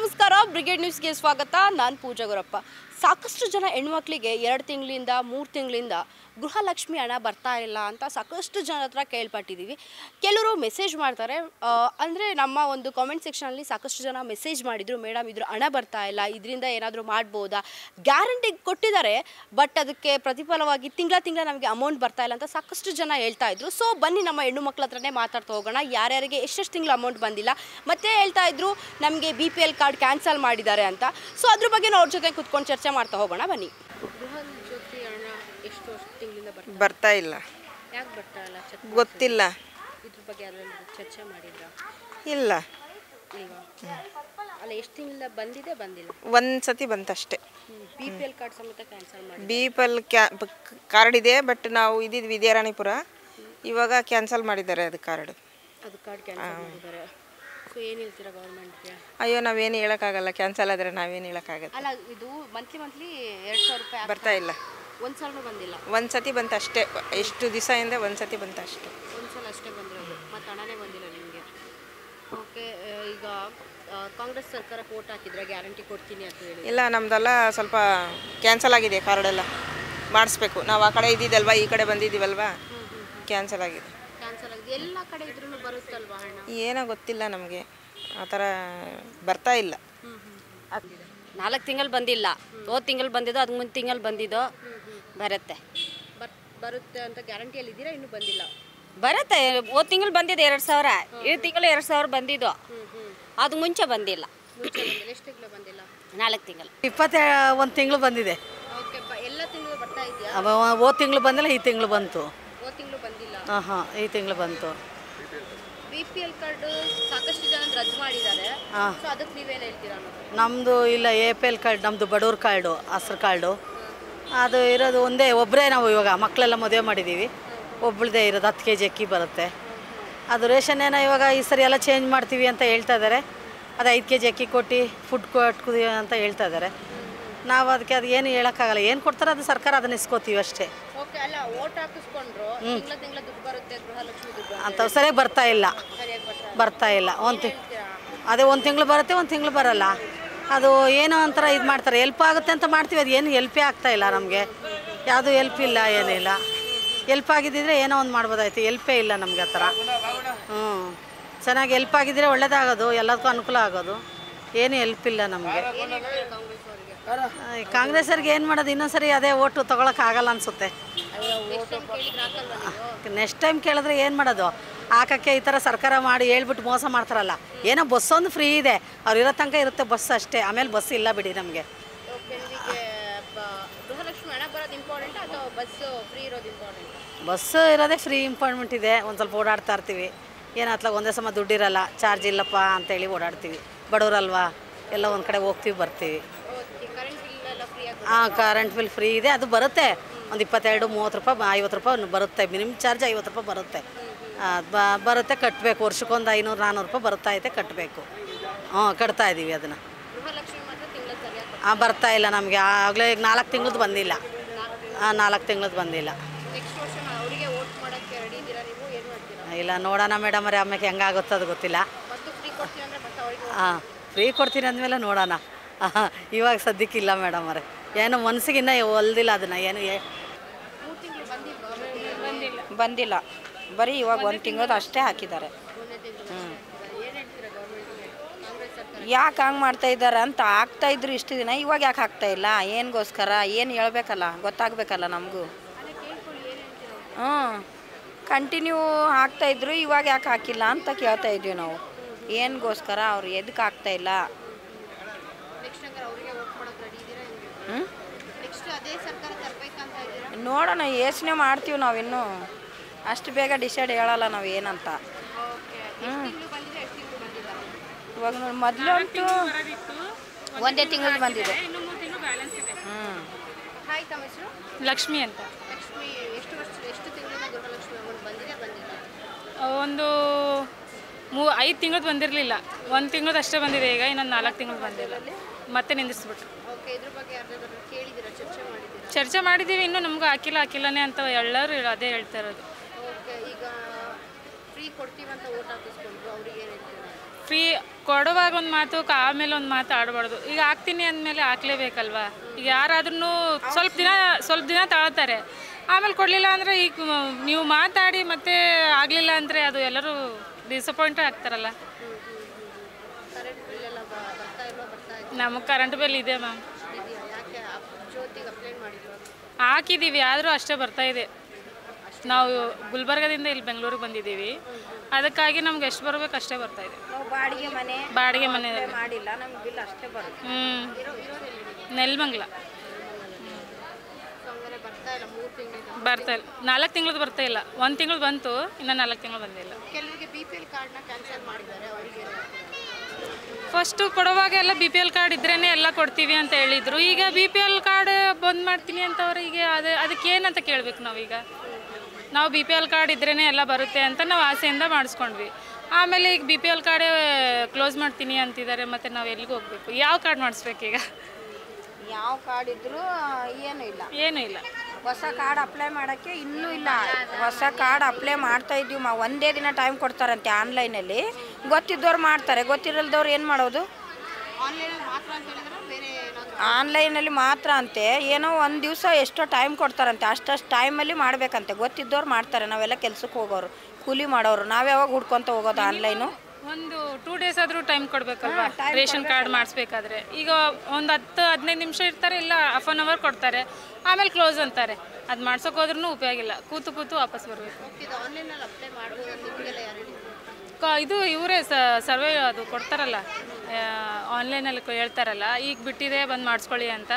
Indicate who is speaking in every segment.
Speaker 1: ನಮಸ್ಕಾರ ಬ್ರಿಗೇಡ್ ನ್ಯೂಸ್ಗೆ ಸ್ವಾಗತ. ನಾನು ಪೂಜಾ ಗುರಪ್ಪ. ಸಾಕಷ್ಟು ಜನ ಹೆಣ್ಮಕ್ಳಿಗೆ 2 ತಿಂಗಳಿಂದ 3 ತಿಂಗಳಿಂದ ಗೃಹಲಕ್ಷ್ಮಿ ಹಣ ಬರ್ತಾ ಇಲ್ಲ ಅಂತ ಸಾಕಷ್ಟು ಜನ ಹತ್ರ ಕೇಳ್ಪಟ್ಟಿದ್ದೀವಿ. ಕೆಲವರು ಮೆಸೇಜ್ ಮಾಡ್ತಾರೆ, ಅಂದರೆ ನಮ್ಮ ಒಂದು ಕಾಮೆಂಟ್ ಸೆಕ್ಷನಲ್ಲಿ ಸಾಕಷ್ಟು ಜನ ಮೆಸೇಜ್ ಮಾಡಿದರು, ಮೇಡಮ್ ಇದ್ರ ಹಣ ಬರ್ತಾ ಇಲ್ಲ, ಇದರಿಂದ ಏನಾದರೂ ಮಾಡ್ಬೋದಾ, ಗ್ಯಾರಂಟಿ ಕೊಟ್ಟಿದ್ದಾರೆ ಬಟ್ ಅದಕ್ಕೆ ಪ್ರತಿಫಲವಾಗಿ ತಿಂಗಳ ನಮಗೆ ಅಮೌಂಟ್ ಬರ್ತಾ ಇಲ್ಲ ಅಂತ ಸಾಕಷ್ಟು ಜನ ಹೇಳ್ತಾ ಇದ್ರು. ಸೊ ಬನ್ನಿ ನಮ್ಮ ಹೆಣ್ಣು ಮಕ್ಕಳ ಹತ್ರನೇ ಮಾತಾಡ್ತಾ ಹೋಗೋಣ, ಯಾರ್ಯಾರಿಗೆ ಎಷ್ಟೆಷ್ಟು ತಿಂಗಳು ಅಮೌಂಟ್ ಬಂದಿಲ್ಲ. ಮತ್ತೆ ಹೇಳ್ತಾ ಇದ್ರು ನಮಗೆ BPL ಕಾರ್ಡ್ ಕ್ಯಾನ್ಸಲ್ ಮಾಡಿದ್ದಾರೆ ಅಂತ. ಸೊ ಅದ್ರ ಬಗ್ಗೆ ನಾವು ಅವ್ರ ಜೊತೆ ಕುತ್ಕೊಂಡು ಚರ್ಚೆ ಮಾಡ್ತಾ ಹೋಗೋಣ ಬನ್ನಿ. ಗೃಹ ಜ್ಯೋತಿ ಹಣ ಎಷ್ಟು ತಿಂಗಳಿಂದ
Speaker 2: ಬರ್ತಾ ಇಲ್ಲ.
Speaker 1: ಯಾಕೆ ಬರ್ತಾ ಇಲ್ಲ
Speaker 2: ಗೊತ್ತಿಲ್ಲ.
Speaker 1: ಇದ್ರ ಬಗ್ಗೆ ಯಾರಾದ್ರೂ ಚರ್ಚೆ ಮಾಡಿದ್ರಾ?
Speaker 2: ಇಲ್ಲ
Speaker 1: ಇಲ್ವಾ? ಅಲ್ಲ, ಎಷ್ಟು ತಿಂಗಳಿಂದ ಬಂದಿಲ್ಲ?
Speaker 2: ಒಂದು ಸತಿ ಬಂತಷ್ಟೇ.
Speaker 1: BPL ಕಾರ್ಡ್ ಸಮೇತ ಕ್ಯಾನ್ಸಲ್ ಮಾಡಿ.
Speaker 2: BPL ಕಾರ್ಡ್ ಇದೆ, ಬಟ್ ನಾವು ಇದ್ದಿದ್ದು ವಿದ್ಯಾರಾಣಿಪುರ, ಇವಾಗ ಕ್ಯಾನ್ಸಲ್ ಮಾಡಿದ್ದಾರೆ ಅದು ಕಾರ್ಡ್
Speaker 1: ಕ್ಯಾನ್ಸಲ್ ಮಾಡಿದ್ದಾರೆ. ಸೊ ಏನು ಹೇಳ್ತೀರಾ ಗೌರ್ಮೆಂಟ್ಗೆ?
Speaker 2: ಅಯ್ಯೋ, ನಾವೇನು ಹೇಳೋಕ್ಕಾಗಲ್ಲ, ಕ್ಯಾನ್ಸಲ್ ಆದರೆ ನಾವೇನು ಹೇಳೋಕ್ಕಾಗಲ್ಲ.
Speaker 1: ಅಲ್ಲ, ಇದು ಮಂತ್ಲಿ 2,000 ರೂಪಾಯಿ
Speaker 2: ಬರ್ತಾ ಇಲ್ಲ.
Speaker 1: ಒಂದು ಸಲ ಬಂದಿಲ್ಲ.
Speaker 2: ಒಂದು ಸತಿ ಬಂತಷ್ಟೇ, ಎಷ್ಟು ದಿವಸದಿಂದ ಒಂದು ಸತಿ ಬಂತಷ್ಟೇ.
Speaker 1: ಒಂದು ಸಲ ಅಷ್ಟೇ ಬಂದಿರೋದು, ಮತ್ತು ಹಣನೇ ಬಂದಿಲ್ಲ ನಿಮಗೆ. ಓಕೆ, ಈಗ ಕಾಂಗ್ರೆಸ್ ಸರ್ಕಾರ ವೋಟ್ ಹಾಕಿದ್ರೆ ಗ್ಯಾರಂಟಿ ಕೊಡ್ತೀನಿ ಅಂತ ಹೇಳಿ.
Speaker 2: ಇಲ್ಲ, ನಮ್ಮದೆಲ್ಲ ಸ್ವಲ್ಪ ಕ್ಯಾನ್ಸಲ್ ಆಗಿದೆ, ಕಾರ್ಡೆಲ್ಲ ಮಾಡಿಸ್ಬೇಕು. ನಾವು ಆ ಕಡೆ ಇದ್ದಿದ್ದಲ್ವಾ, ಈ ಕಡೆ ಬಂದಿದ್ದೀವಲ್ವಾ, ಕ್ಯಾನ್ಸಲ್ ಆಗಿದೆ.
Speaker 1: ಎಲ್ಲ ಕಡೆ ಇದ್ರೂ ಬರುತ್ತಲ್ವಾ ಹಣ?
Speaker 2: ಏನೋ ಗೊತ್ತಿಲ್ಲ ನಮಗೆ, ಆ ಥರ ಬರ್ತಾ ಇಲ್ಲ.
Speaker 3: 4 ತಿಂಗಳು ಬಂದಿಲ್ಲ, ಹೋದ ತಿಂಗಳು ಬಂದಿದ್ದು, ಅದು ಮುಂದೆ ತಿಂಗಳು ಬಂದಿದ್ದು. ಬರುತ್ತೆ
Speaker 1: ಅಂತ ಗ್ಯಾರಂಟಿಯಲ್ಲಿ ಇದ್ದೀರಾ? ಇನ್ನೂ ಬಂದಿಲ್ಲ?
Speaker 3: ಬರುತ್ತೆ. ಹೋದ ತಿಂಗಳು ಬಂದಿದ್ದು 2,000, ಈ ತಿಂಗಳು 2,000 ಬಂದಿದ್ದು, ಅದು ಮುಂಚೆ ಬಂದಿಲ್ಲ.
Speaker 1: ಎಷ್ಟು ತಿಂಗಳು ಬಂದಿಲ್ಲ?
Speaker 3: 4 ತಿಂಗಳು.
Speaker 4: 21 ತಿಂಗಳು ಬಂದಿದೆ.
Speaker 1: ಓಕೆ, ಎಲ್ಲ ತಿಂಗಳು ಬರ್ತಾ ಇದೆಯಾ?
Speaker 4: ಹೋದ ತಿಂಗಳು ಬಂದಿಲ್ಲ, ಈ ತಿಂಗಳು ಬಂತು.
Speaker 1: ಹೋದ ತಿಂಗಳು ಬಂದಿಲ್ಲ?
Speaker 4: ಈ ತಿಂಗಳು ಬಂತು.
Speaker 1: BPL ಕಾರ್ಡ್ ಸಾಕಷ್ಟು ಜನ ರದ್ದು ಮಾಡಿದ್ದಾರೆ, ಸೊ ಅದಕ್ಕೆ ನೀವೇನು ಹೇಳ್ತೀರಾ?
Speaker 4: ನಮ್ಮದು ಇಲ್ಲ, APL ಕಾರ್ಡ್ ನಮ್ಮದು ಬಡವ್ರ ಕಾರ್ಡು, ಹಸ್ರು ಕಾರ್ಡು. ಅದು ಇರೋದು ಒಂದೇ, ಒಬ್ಬರೇ ನಾವು ಇವಾಗ ಮಕ್ಕಳೆಲ್ಲ ಮದುವೆ ಮಾಡಿದ್ದೀವಿ, ಒಬ್ಬಳದೇ ಇರೋದು. 10 kg ಅಕ್ಕಿ ಬರುತ್ತೆ. ಅದು ರೇಷನ್ ಏನೋ ಇವಾಗ ಈ ಸರಿ ಎಲ್ಲ ಚೇಂಜ್ ಮಾಡ್ತೀವಿ ಅಂತ ಹೇಳ್ತಾ ಇದ್ದಾರೆ. ಅದು 5 kg ಅಕ್ಕಿ ಕೊಟ್ಟು ಫುಡ್ ಕೊಟ್ಕುದಿ ಅಂತ ಹೇಳ್ತಾ ಇದ್ದಾರೆ. ನಾವು ಅದಕ್ಕೆ ಅದು ಏನು ಹೇಳೋಕ್ಕಾಗಲ್ಲ, ಏನು ಕೊಡ್ತಾರೆ ಅದು ಸರ್ಕಾರ ಅದನ್ನ ಇಸ್ಕೋತೀವಿ ಅಷ್ಟೇ.
Speaker 1: ಓಕೆ, ಅಲ್ಲ, ವೋಟ್ ಹಾಕಿಸ್ಕೊಂಡ್ರು ತಿಂಗಳ ದುಡ್ಡು ಬರುತ್ತೆ, ಗೃಹಲಕ್ಷ್ಮಿ ದುಡ್ಡು
Speaker 4: ಅಂಥವು ಸರಿಯಾಗಿ ಬರ್ತಾ ಇಲ್ಲ. ಅದೇ 1 ತಿಂಗಳು ಬರುತ್ತೆ, 1 ತಿಂಗಳು ಬರಲ್ಲ. ಅದು ಏನೋ ಒಂಥರ ಇದು ಮಾಡ್ತಾರೆ, ಹೆಲ್ಪ್ ಆಗುತ್ತೆ ಅಂತ ಮಾಡ್ತೀವಿ, ಅದು ಏನು ಹೆಲ್ಪೇ ಆಗ್ತಾ ಇಲ್ಲ ನಮಗೆ. ಯಾವುದು ಹೆಲ್ಪ್ ಇಲ್ಲ, ಏನಿಲ್ಲ. ಹೆಲ್ಪ್ ಆಗಿದ್ದಿದ್ರೆ ಏನೋ ಒಂದು ಮಾಡ್ಬೋದಾಯ್ತು, ಹೆಲ್ಪೇ ಇಲ್ಲ ನಮಗೆ ಆ ಥರ. ಚೆನ್ನಾಗಿ ಹೆಲ್ಪ್ ಆಗಿದ್ದರೆ ಒಳ್ಳೇದಾಗೋದು, ಎಲ್ಲದಕ್ಕೂ ಅನುಕೂಲ ಆಗೋದು. ಏನು ಹೆಲ್ಪ್ ಇಲ್ಲ ನಮಗೆ. ಕಾಂಗ್ರೆಸ್ಸವ್ರಿಗೆ ಏನು ಮಾಡೋದು, ಇನ್ನೊಂದ್ಸರಿ ಅದೇ ಓಟು ತೊಗೊಳಕ್ಕಾಗಲ್ಲ ಅನಿಸುತ್ತೆ. ನೆಕ್ಸ್ಟ್ ಟೈಮ್ ಕೇಳಿದ್ರೆ ಏನು ಮಾಡೋದು, ಹಾಕೋಕ್ಕೆ ಈ ಥರ ಸರ್ಕಾರ ಮಾಡಿ ಹೇಳ್ಬಿಟ್ಟು ಮೋಸ ಮಾಡ್ತಾರಲ್ಲ. ಏನೋ ಬಸ್ ಒಂದು ಫ್ರೀ ಇದೆ, ಅವ್ರು ಇರೋ ತನಕ ಇರುತ್ತೆ ಬಸ್ ಅಷ್ಟೇ, ಆಮೇಲೆ ಬಸ್ ಇಲ್ಲ ಬಿಡಿ ನಮಗೆ. ಬಸ್ಸು ಇರೋದೇ ಫ್ರೀ ಇಂಪಾರ್ಟೆಂಟ್ ಇದೆ. ಒಂದು ಸ್ವಲ್ಪ ಓಡಾಡ್ತಾ ಇರ್ತೀವಿ, ಏನು ಅತ್ಲಾಗ ಒಂದೇ ಸಮ ದುಡ್ಡಿರಲ್ಲ, ಚಾರ್ಜ್ ಇಲ್ಲಪ್ಪ ಅಂತೇಳಿ ಓಡಾಡ್ತೀವಿ. ಬಡವರಲ್ವಾ, ಎಲ್ಲ ಒಂದು ಕಡೆ ಹೋಗ್ತೀವಿ ಬರ್ತೀವಿ. ಕರೆಂಟ್ ಬಿಲ್ ಫ್ರೀ ಇದೆ, ಅದು ಬರುತ್ತೆ. ಒಂದು 22-30 ರೂಪಾಯಿ 50 ರೂಪಾಯಿ ಬರುತ್ತೆ, ಮಿನಿಮಮ್ ಚಾರ್ಜ್ 50 ರೂಪಾಯಿ ಬರುತ್ತೆ. ಬರುತ್ತೆ, ಕಟ್ಟಬೇಕು. ವರ್ಷಕ್ಕೊಂದು 500-400 ರೂಪಾಯಿ ಬರ್ತಾ ಐತೆ, ಕಟ್ಟಬೇಕು. ಕಟ್ತಾ ಇದ್ದೀವಿ ಅದನ್ನು. ಬರ್ತಾ ಇಲ್ಲ ನಮಗೆ, ಆಗಲೇ ಈಗ 4 ತಿಂಗಳದ್ದು ಬಂದಿಲ್ಲ. 4 ತಿಂಗಳದ್ದು ಬಂದಿಲ್ಲ. ಇಲ್ಲ, ನೋಡೋಣ ಮೇಡಮ್ ಅವರೇ, ಆಮೇಲೆ ಹೆಂಗಾಗುತ್ತೆ ಅದು ಗೊತ್ತಿಲ್ಲ. ಫ್ರೀ ಕೊಡ್ತೀನಿ ಅಂದಮೇಲೆ ನೋಡೋಣ. ಇವಾಗ ಸದ್ಯಕ್ಕಿಲ್ಲ ಮೇಡಮ್ ಅವರೇ, ಏನು ಮನಸ್ಸಿಗೆ ಇನ್ನೂ ಒಲ್ದಿಲ್ಲ ಅದನ್ನು. ಏನು
Speaker 5: ಬಂದಿಲ್ಲ, ಬರೀ ಇವಾಗ 1 ತಿಂಗಳು ಅಷ್ಟೇ ಹಾಕಿದ್ದಾರೆ. ಯಾಕೆ ಹಂಗೆ ಮಾಡ್ತಾ ಇದ್ದಾರೆ ಅಂತ ಆಗ್ತಾಯಿದ್ರು ಇಷ್ಟು ದಿನ, ಇವಾಗ ಯಾಕೆ ಆಗ್ತಾ ಇಲ್ಲ? ಏನಿಗೋಸ್ಕರ ಏನು ಹೇಳ್ಬೇಕಲ್ಲ, ಗೊತ್ತಾಗಬೇಕಲ್ಲ ನಮಗೂ. ಕಂಟಿನ್ಯೂ ಹಾಕ್ತಾಯಿದ್ರು, ಇವಾಗ ಯಾಕೆ ಹಾಕಿಲ್ಲ ಅಂತ ಕೇಳ್ತಾ ಇದ್ವಿ ನಾವು. ಏನಿಗೋಸ್ಕರ, ಅವ್ರು ಎದಕ್ಕೆ ಆಗ್ತಾಯಿಲ್ಲ? ನೋಡೋಣ, ಯೋಚನೆ ಮಾಡ್ತೀವಿ ನಾವು. ಇನ್ನೂ ಅಷ್ಟು ಬೇಗ ಡಿಸೈಡ್ ಹೇಳಲ್ಲ ನಾವು ಏನಂತ. ಇವಾಗ ನೋಡಿ, ಮೊದಲು ಅಂತೂ 1 ತಿಂಗಳು ಬಂದಿದೆ.
Speaker 6: ಲಕ್ಷ್ಮಿ ಅಂತ. ಒಂದು 5 ತಿಂಗಳು ಬಂದಿರಲಿಲ್ಲ, 1 ತಿಂಗಳು ಅಷ್ಟೇ ಬಂದಿದೆ. ಈಗ ಇನ್ನೊಂದು 4 ತಿಂಗಳು ಬಂದಿಲ್ಲ, ಮತ್ತೆ ನಿಂದಿಸ್ಬಿಟ್ಟು. ಚರ್ಚೆ ಮಾಡಿದ್ದೀವಿ, ಇನ್ನೂ ನಮಗೂ ಹಾಕಿಲ್ಲನೇ ಅಂತ ಎಲ್ಲರೂ ಅದೇ ಹೇಳ್ತಾ ಇರೋದು. ಫ್ರೀ ಕೊಡುವಾಗ ಒಂದು ಮಾತು ಆಮೇಲೆ ಒಂದು ಮಾತು ಆಡಬಾರ್ದು. ಈಗ ಹಾಕ್ತೀನಿ ಅಂದಮೇಲೆ ಹಾಕ್ಲೇಬೇಕಲ್ವಾ. ಈಗ ಯಾರಾದ್ರೂ ಸ್ವಲ್ಪ ದಿನ ತಾಳ್ತಾರೆ, ಆಮೇಲೆ ಕೊಡಲಿಲ್ಲ ಅಂದರೆ ಈಗ ನೀವು ಮಾತಾಡಿ ಮತ್ತೆ ಆಗಲಿಲ್ಲ ಅಂದರೆ ಅದು ಎಲ್ಲರೂ ಡಿಸಪಾಯಿಂಟ್ ಆಗ್ತಾರಲ್ಲ. ನಮಗೆ ಕರೆಂಟ್ ಬಿಲ್ ಇದೆ ಮ್ಯಾಮ್, ಹಾಕಿದ್ದೀವಿ, ಆದರೂ ಅಷ್ಟೇ ಬರ್ತಾಯಿದೆ. ನಾವು ಗುಲ್ಬರ್ಗದಿಂದ ಇಲ್ಲಿ ಬೆಂಗಳೂರಿಗೆ ಬಂದಿದ್ದೀವಿ, ಅದಕ್ಕಾಗಿ ನಮ್ಗೆ ಎಷ್ಟು ಬರಬೇಕು ಅಷ್ಟೇ ಬರ್ತಾಯಿದೆ. ಬಾಡಿಗೆ ಮನೆ
Speaker 5: ಮಾಡಿಲ್ಲ, ನಮ್ಗೆ ಬಿಲ್ ಅಷ್ಟೇ ಬರುತ್ತೆ.
Speaker 6: ನೆಲಮಂಗಲ ಬರ್ತಾ ಇಲ್ಲ, 4 ತಿಂಗಳದ್ದು ಬರ್ತಾ ಇಲ್ಲ. 1 ತಿಂಗಳು ಬಂತು, ಇನ್ನು 4 ತಿಂಗಳು ಬಂದಿಲ್ಲ.
Speaker 1: ಕೆಲವರಿಗೆ BPL ಕಾರ್ಡ್ನ ಕ್ಯಾನ್ಸಲ್ ಮಾಡಿದ್ದಾರೆ, ಅವರಿಗೆ
Speaker 6: ಫಸ್ಟು ಕೊಡುವಾಗ ಎಲ್ಲ BPL ಕಾರ್ಡ್ ಇದ್ರೇ ಎಲ್ಲ ಕೊಡ್ತೀವಿ ಅಂತ ಹೇಳಿದರು. ಈಗ BPL ಕಾರ್ಡ್ ಬಂದ್ ಮಾಡ್ತೀನಿ ಅಂತವ್ರೆ. ಈಗ ಅದಕ್ಕೇನಂತ ಕೇಳಬೇಕು ನಾವೀಗ? ನಾವು BPL ಕಾರ್ಡ್ ಇದ್ರೇ ಎಲ್ಲ ಬರುತ್ತೆ ಅಂತ ನಾವು ಆಸೆಯಿಂದ ಮಾಡಿಸ್ಕೊಂಡ್ವಿ. ಆಮೇಲೆ ಈಗ BPL ಕಾರ್ಡೇ ಕ್ಲೋಸ್ ಮಾಡ್ತೀನಿ ಅಂತಿದ್ದಾರೆ. ಮತ್ತು ನಾವು ಎಲ್ಲಿಗೆ ಹೋಗಬೇಕು? ಯಾವ ಕಾರ್ಡ್ ಮಾಡಿಸ್ಬೇಕೀಗ?
Speaker 5: ಯಾವ ಕಾರ್ಡ್ ಇದ್ರೂ ಏನೂ ಇಲ್ಲ. ಹೊಸ ಕಾರ್ಡ್ ಅಪ್ಲೈ ಮಾಡೋಕ್ಕೆ ಇನ್ನೂ ಇಲ್ಲ. ಹೊಸ ಕಾರ್ಡ್ ಅಪ್ಲೈ ಮಾಡ್ತಾ ಇದ್ದೀವಿ. ಒಂದೇ ದಿನ ಟೈಮ್ ಕೊಡ್ತಾರಂತೆ ಆನ್ಲೈನಲ್ಲಿ. ಗೊತ್ತಿದ್ದವ್ರು ಮಾಡ್ತಾರೆ, ಗೊತ್ತಿರಲ್ದವ್ರು ಏನು ಮಾಡೋದು? ಆನ್ಲೈನಲ್ಲಿ ಮಾತ್ರ ಅಂತೆ. ಏನೋ ಒಂದು ದಿವಸ ಎಷ್ಟೋ ಟೈಮ್ ಕೊಡ್ತಾರಂತೆ, ಅಷ್ಟು ಟೈಮಲ್ಲಿ ಮಾಡಬೇಕಂತೆ. ಗೊತ್ತಿದ್ದವ್ರು ಮಾಡ್ತಾರೆ, ನಾವೆಲ್ಲ ಕೆಲ್ಸಕ್ಕೆ ಹೋಗೋರು, ಕೂಲಿ ಮಾಡೋರು. ನಾವು ಯಾವಾಗ ಹುಡ್ಕೊತ ಹೋಗೋದು ಆನ್ಲೈನು?
Speaker 6: ಒಂದು 2 ಡೇಸ್ ಆದರೂ ಟೈಮ್ ಕೊಡಬೇಕಲ್ವಾ ರೇಷನ್ ಕಾರ್ಡ್ ಮಾಡಿಸ್ಬೇಕಾದ್ರೆ. ಈಗ ಒಂದು 10-15 ನಿಮಿಷ ಇರ್ತಾರೆ, ಇಲ್ಲ ½ ಅನ್ ಅವರ್ ಕೊಡ್ತಾರೆ, ಆಮೇಲೆ ಕ್ಲೋಸ್ ಅಂತಾರೆ. ಅದು ಮಾಡ್ಸೋಕೆ ಹೋದ್ರೂ ಉಪಯೋಗ ಇಲ್ಲ, ಕೂತು ವಾಪಸ್ ಬರಬೇಕು. ಇದು ಇವರೇ ಸರ್ವೆ ಅದು ಕೊಡ್ತಾರಲ್ಲ, ಆನ್ಲೈನಲ್ಲಿ ಹೇಳ್ತಾರಲ್ಲ, ಈಗ ಬಿಟ್ಟಿದೆ ಬಂದು ಮಾಡಿಸ್ಕೊಳ್ಳಿ ಅಂತ.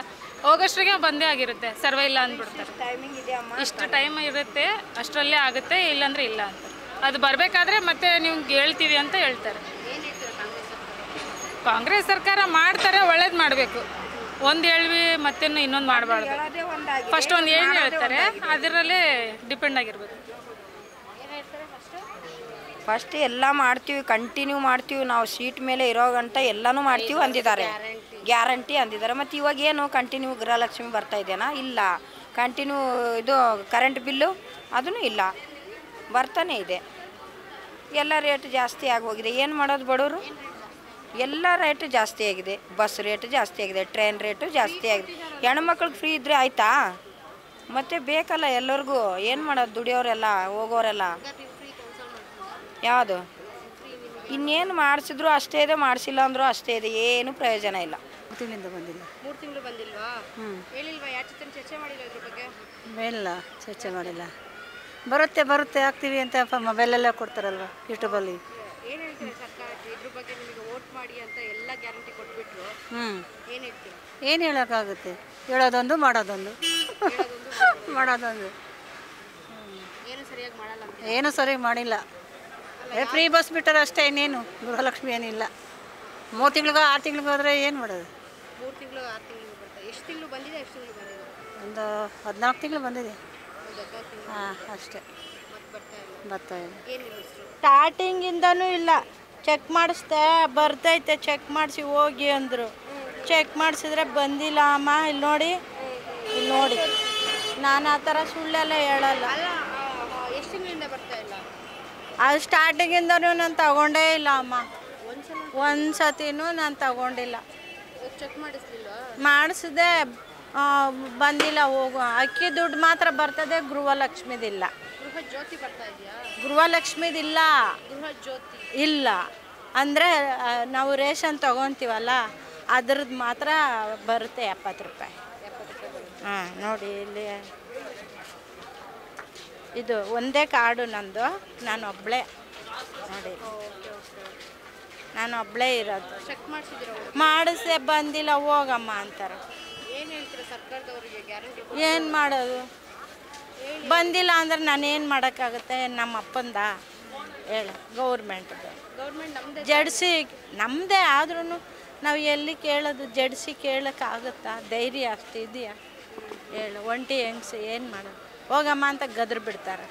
Speaker 6: ಹೋಗೋಷ್ಟ್ರಿಗೆ ಬಂದೇ ಆಗಿರುತ್ತೆ, ಸರ್ವೆ ಇಲ್ಲ ಅಂದ್ಬಿಡ್ತಾರೆ. ಇಷ್ಟು ಟೈಮ್ ಇರುತ್ತೆ, ಅಷ್ಟರಲ್ಲೇ ಆಗುತ್ತೆ, ಇಲ್ಲಾಂದರೆ ಇಲ್ಲ ಅಂತ. ಅದು ಬರಬೇಕಾದ್ರೆ ಮತ್ತೆ ನಿಮ್ಗೆ ಹೇಳ್ತೀವಿ ಅಂತ ಹೇಳ್ತಾರೆ. ಕಾಂಗ್ರೆಸ್ ಸರ್ಕಾರ ಮಾಡ್ತಾರೆ, ಒಳ್ಳೇದು ಮಾಡಬೇಕು. ಒಂದು ಹೇಳ್ವಿ ಮತ್ತೇನು ಇನ್ನೊಂದು ಮಾಡಬಾರ್ದು. ಫಸ್ಟ್ ಒಂದು ಏನು ಹೇಳ್ತಾರೆ ಅದರಲ್ಲೇ ಡಿಪೆಂಡ್ ಆಗಿರ್ಬೇಕು.
Speaker 5: ಫಸ್ಟ್ ಎಲ್ಲ ಮಾಡ್ತೀವಿ, ಕಂಟಿನ್ಯೂ ಮಾಡ್ತೀವಿ. ನಾವು ಸೀಟ್ ಮೇಲೆ ಇರೋ ಗಂಟ ಎಲ್ಲನೂ ಮಾಡ್ತೀವಿ ಅಂದಿದ್ದಾರೆ, ಗ್ಯಾರಂಟಿ ಅಂದಿದ್ದಾರೆ. ಮತ್ತು ಇವಾಗ ಏನು ಕಂಟಿನ್ಯೂ ಗೃಹಲಕ್ಷ್ಮಿ ಬರ್ತಾ ಇದೆಯಾ? ಇಲ್ಲ. ಕಂಟಿನ್ಯೂ ಇದು ಕರೆಂಟ್ ಬಿಲ್ಲು ಅದೂ ಇಲ್ಲ, ಬರ್ತಾನೆ ಇದೆ. ಎಲ್ಲ ರೇಟ್ ಜಾಸ್ತಿ ಆಗೋಗಿದೆ. ಏನು ಮಾಡೋದು ಬಡವರು? ಎಲ್ಲ ರೇಟು ಜಾಸ್ತಿ ಆಗಿದೆ. ಬಸ್ ರೇಟ್ ಜಾಸ್ತಿ ಆಗಿದೆ, ಟ್ರೈನ್ ರೇಟು ಜಾಸ್ತಿ ಆಗಿದೆ. ಹೆಣ್ಮಕ್ಳಿಗೆ ಫ್ರೀ ಇದ್ದರೆ ಆಯಿತಾ? ಮತ್ತು ಬೇಕಲ್ಲ ಎಲ್ಲರಿಗೂ. ಏನು ಮಾಡೋದು? ದುಡಿಯೋರೆಲ್ಲ ಹೋಗೋರೆಲ್ಲ ಯಾವುದು? ಇನ್ನೇನು ಮಾಡಿಸಿದ್ರು ಅಷ್ಟೇ ಇದೆ, ಮಾಡಿಸಿಲ್ಲ ಅಂದರೂ ಅಷ್ಟೇ ಇದೆ, ಏನು ಪ್ರಯೋಜನ ಇಲ್ಲ.
Speaker 1: 3 ತಿಂಗಳು ಬಂದಿಲ್ವಾ? ಹೇಳಿಲ್ವಾ? ಯಾಕೆ ಚರ್ಚೆ ಮಾಡಿಲ್ಲ ಇದ್ರ ಬಗ್ಗೆ?
Speaker 4: ಇಲ್ಲ, ಚರ್ಚೆ ಮಾಡಿಲ್ಲ. ಬರುತ್ತೆ ಹಾಕ್ತೀವಿ ಅಂತ ಮೊಬೈಲೆಲ್ಲ ಕೊಡ್ತಾರಲ್ವ, ಯೂಟ್ಯೂಬಲ್ಲಿ.
Speaker 1: ಏನು ಹೇಳ್ತೀರಾ ಸರ್ಕಾರಕ್ಕೆ ಇದ್ರ ಬಗ್ಗೆ? ನಿಮಗೆ ವೋಟ್ ಮಾಡಿ ಅಂತ ಎಲ್ಲ ಗ್ಯಾರಂಟಿ ಕೊಟ್ಬಿಟ್ರು, ಏನು ಹೇಳ್ತೀರಾ?
Speaker 4: ಏನು ಹೇಳೋಕ್ಕಾಗುತ್ತೆ? ಹೇಳೋದೊಂದು ಮಾಡೋದೊಂದು.
Speaker 1: ಏನು ಸರಿಯಾಗಿ ಮಾಡಲ್ಲ ಅಂತ.
Speaker 4: ಏನು ಸರಿಯಾಗಿ ಮಾಡಿಲ್ಲ. ಫ್ರೀ ಬಸ್ ಬಿಟ್ಟರೆ ಅಷ್ಟೇ, ಇನ್ನೇನು ಗೃಹಲಕ್ಷ್ಮಿ ಏನಿಲ್ಲ. 3 ತಿಂಗಳಿಗೋ 6 ತಿಂಗಳಿಗೋ ಹೋದರೆ ಏನು ಮಾಡೋದು?
Speaker 1: 3 ತಿಂಗಳು 6 ತಿಂಗಳು ಬರ್ತಾ. ಎಷ್ಟು ತಿಂಗಳು ಬಂದಿದೆ?
Speaker 4: ಒಂದು 14 ತಿಂಗಳು ಬಂದಿದೆ. ಹಾಂ, ಅಷ್ಟೇ. ಬರ್ತಾ ಇಲ್ಲ.
Speaker 7: ಸ್ಟಾರ್ಟಿಂಗಿಂದನೂ ಇಲ್ಲ. ಚೆಕ್ ಮಾಡಿಸ್ದೆ, ಬರ್ತೈತೆ, ಚೆಕ್ ಮಾಡಿಸಿ ಹೋಗಿ ಅಂದರು. ಚೆಕ್ ಮಾಡಿಸಿದ್ರೆ ಬಂದಿಲ್ಲ ಅಮ್ಮ, ಇಲ್ಲಿ ನೋಡಿ. ನಾನು ಆ ಥರ ಸುಳ್ಳೆಲ್ಲ ಹೇಳಲ್ಲ.
Speaker 1: ಎಷ್ಟು ತಿಂಗಳಿಂದ ಬರ್ತಾ ಇಲ್ಲ?
Speaker 7: ಅದು ಸ್ಟಾರ್ಟಿಂಗಿಂದನೂ ನಾನು ತಗೊಂಡೇ ಇಲ್ಲ ಅಮ್ಮ. ಒಂದು ಸತಿನೂ ನಾನು ತಗೊಂಡಿಲ್ಲ.
Speaker 1: ಚೆಕ್ ಮಾಡಿಸ್ಲಿಲ್ಲ?
Speaker 7: ಮಾಡಿಸಿದೆ, ಬಂದಿಲ್ಲ. ಹೋಗು. ಅಕ್ಕಿ ದುಡ್ಡು ಮಾತ್ರ ಬರ್ತದೆ, ಗೃಹಲಕ್ಷ್ಮಿದಿಲ್ಲ.
Speaker 1: ಗೃಹ ಜ್ಯೋತಿ ಬರ್ತಾ ಇದೆಯಾ?
Speaker 7: ಗೃಹಲಕ್ಷ್ಮಿದಿಲ್ಲ.
Speaker 1: ಗೃಹ ಜ್ಯೋತಿ
Speaker 7: ಇಲ್ಲ. ಅಂದರೆ ನಾವು ರೇಷನ್ ತೊಗೊತೀವಲ್ಲ, ಅದ್ರದ್ದು ಮಾತ್ರ ಬರುತ್ತೆ 70 ರೂಪಾಯಿ. ಹಾಂ, ನೋಡಿ ಇಲ್ಲಿ ಇದು ಒಂದೇ ಕಾರ್ಡು ನಂದು. ನಾನು ಒಬ್ಬಳೇ ನೋಡಿ, ನಾನು ಒಬ್ಬಳೇ ಇರೋದು.
Speaker 1: ಚೆಕ್ ಮಾಡಿಸಿದ್ರು?
Speaker 7: ಮಾಡಿಸೆ, ಬಂದಿಲ್ಲ, ಹೋಗಮ್ಮ ಅಂತಾರೆ.
Speaker 1: ಏನು ಹೇಳ್ತೀರಾ ಸರ್ಕಾರದವರಿಗೆ? ಗ್ಯಾರಂಟಿ
Speaker 7: ಏನು ಮಾಡೋದು? ಬಂದಿಲ್ಲ ಅಂದ್ರೆ ನಾನು ಏನು ಮಾಡೋಕ್ಕಾಗುತ್ತೆ? ನಮ್ಮ ಅಪ್ಪಂದ ಹೇಳು, ಗೌರ್ಮೆಂಟ್ದು.
Speaker 1: ಗೌರ್ಮೆಂಟ್ ನಮ್ಮದೇ
Speaker 7: ಜಡ್ಸಿ ನಮ್ಮದೇ ಆದ್ರೂ ನಾವು ಎಲ್ಲಿ ಕೇಳೋದು? ಜಡ್ಸಿ ಕೇಳೋಕ್ಕಾಗುತ್ತಾ? ಧೈರ್ಯ ಅಷ್ಟು ಇದೆಯಾ ಹೇಳು? ಒಂಟಿ ಹೆಂಗ್ಸು ಏನು ಮಾಡೋದು? ಹೋಗಮ್ಮ ಅಂತ ಗದ್ರು ಬಿಡ್ತಾರೆ.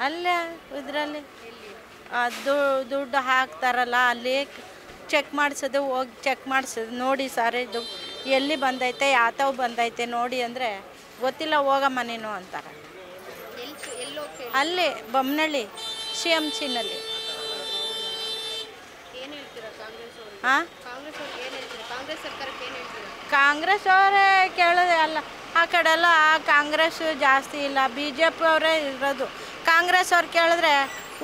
Speaker 7: ಅಲ್ಲೇ ಇದರಲ್ಲಿ ದುಡ್ಡು ಹಾಕ್ತಾರಲ್ಲ, ಅಲ್ಲಿ ಚೆಕ್ ಮಾಡಿಸೋದು, ಹೋಗಿ ಚೆಕ್ ಮಾಡಿಸೋದು. ನೋಡಿ ಸರ್, ಇದು ಎಲ್ಲಿ ಬಂದೈತೆ, ಯಾತವ್ ಬಂದೈತೆ ನೋಡಿ ಅಂದರೆ ಗೊತ್ತಿಲ್ಲ, ಹೋಗಮ್ಮ ನೀನು ಅಂತಾರೆ. ಅಲ್ಲಿ ಬೊಮ್ಮನಹಳ್ಳಿ CMCನಲ್ಲಿ. ಹಾಂ
Speaker 1: ಕಾಂಗ್ರೆಸ್ ಅವ್ರಿಗೆ ಏನು ಹೇಳ್ತೀರಾ? ಕಾಂಗ್ರೆಸ್ ಸರ್ಕಾರಕ್ಕೆ ಏನು ಹೇಳ್ತೀರಾ?
Speaker 7: ಕಾಂಗ್ರೆಸ್ ಅವರೇ ಕೇಳೋದೇ ಅಲ್ಲ, ಆ ಕಡೆ ಎಲ್ಲ ಕಾಂಗ್ರೆಸ್ ಜಾಸ್ತಿ ಇಲ್ಲ, ಬಿ ಜೆ ಪಿ ಅವರೇ ಇರೋದು. ಕಾಂಗ್ರೆಸ್ ಅವ್ರು ಕೇಳಿದ್ರೆ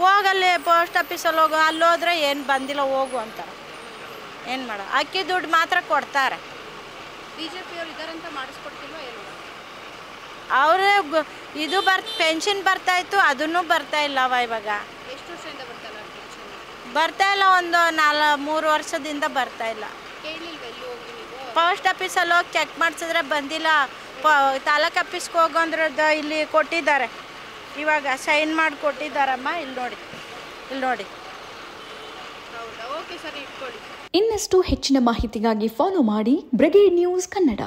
Speaker 7: ಹೋಗಲ್ಲಿ ಪೋಸ್ಟ್ ಆಫೀಸಲ್ಲಿ ಹೋಗು, ಅಲ್ಲಿ ಹೋದ್ರೆ ಏನು ಬಂದಿಲ್ಲ ಹೋಗು ಅಂತಾರೆ. ಏನು ಮಾಡೋ, ಅಕ್ಕಿ ದುಡ್ಡು ಮಾತ್ರ ಕೊಡ್ತಾರೆ.
Speaker 1: ಬಿಜೆಪಿ ಅವರು ಇದಾರಂತ ಮಾಡಿಸ್ಕೊಡ್ತಿಲ್ವಾ ಏನು?
Speaker 7: ಅವರೇ ಇದು ಪೆನ್ಷನ್ ಬರ್ತಾಯಿತ್ತು, ಅದನ್ನು ಬರ್ತಾ ಇಲ್ಲವ ಇವಾಗ.
Speaker 1: ಎಷ್ಟು ವರ್ಷದಿಂದ ಬರ್ತಾಯಿಲ್ಲ pension?
Speaker 7: ಬರ್ತಾ ಇಲ್ಲ, ಒಂದು 3 ವರ್ಷದಿಂದ ಬರ್ತಾ ಇಲ್ಲ.
Speaker 1: ಕೇಳಲಿಲ್ವಾ ಎಲ್ಲಿ ಹೋಗಿ ನೀವು?
Speaker 7: ಪೋಸ್ಟ್ ಆಫೀಸಲ್ಲಿ ಹೋಗಿ ಚೆಕ್ ಮಾಡಿಸಿದ್ರೆ ಬಂದಿಲ್ಲ. ತಾಲೂಕು ಆಫೀಸ್ಗೆ ಹೋಗೋಂದ್ರದ್ದು ಇಲ್ಲಿ ಕೊಟ್ಟಿದ್ದಾರೆ, ಇವಾಗ ಸೈನ್ ಮಾಡಿ ಕೊಟ್ಟಿದ್ದಾರಮ್ಮ. ಇಲ್ಲಿ ನೋಡಿ.
Speaker 1: ಹೌದಾ? ಓಕೆ ಸರಿ, ಇಟ್ಕೊಳ್ಳಿ.
Speaker 8: ಇನ್ನಷ್ಟು ಹೆಚ್ಚಿನ ಮಾಹಿತಿಗಾಗಿ ಫಾಲೋ ಮಾಡಿ ಬ್ರಿಗೇಡ್ ನ್ಯೂಸ್ ಕನ್ನಡ.